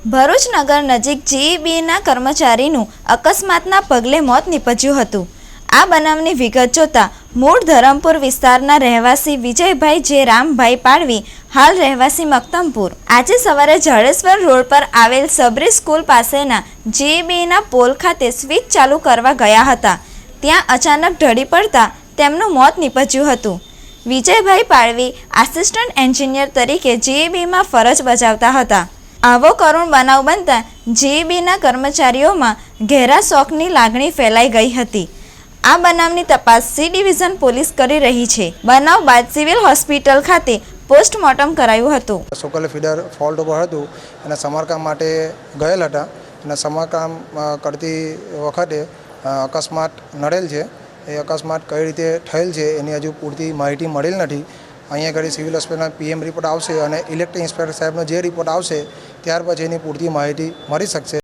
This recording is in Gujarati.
ભરૂચ નગર નજીક જીઈબીના કર્મચારીનું અકસ્માતના પગલે મોત નીપજ્યું હતું। આ બનાવની વિગત જોતા મૂળ ધરમપુર વિસ્તારના રહેવાસી વિજયભાઈ જે રામભાઈ પાડવી હાલ રહેવાસી મક્તમપુર આજે સવારે જડેશ્વર રોડ પર આવેલ સબરી સ્કૂલ પાસેના જીઈબીના પોલ ખાતે સ્વિચ ચાલુ કરવા ગયા હતા। ત્યાં અચાનક ઢળી પડતા તેમનું મોત નીપજ્યું હતું। વિજયભાઈ પાડવી આસિસ્ટન્ટ એન્જિનિયર તરીકે જીઈબીમાં ફરજ બજાવતા હતા। આવો કરુણ બનાવ બનતા જીઈબીના કર્મચારીઓમાં ઘેરા શોકની લાગણી ફેલાઈ ગઈ હતી। આ બનાવની તપાસ સી ડિવિઝન પોલીસ કરી રહી છે। બનાવ બાદ સિવિલ હોસ્પિટલ ખાતે પોસ્ટમોર્ટમ કરાયું હતું। સોકલ ફીડર ફોલ્ટ ઉપર હતું અને સમારકામ માટે ગયેલ હતા અને સમારકામ કરતી વખતે અકસ્માત નડેલ છે। એ અકસ્માત કઈ રીતે થયેલ છે એની હજુ પૂરતી માહિતી મળેલ નથી। અહીંયા ઘડી સિવિલ હોસ્પિટલના પીએમ રિપોર્ટ આવશે અને ઇલેક્ટ્રિક ઇન્સ્પેક્ટર સાહેબનો જે રિપોર્ટ આવશે ત્યાર પછી એની પૂરતી માહિતી મળી શકશે।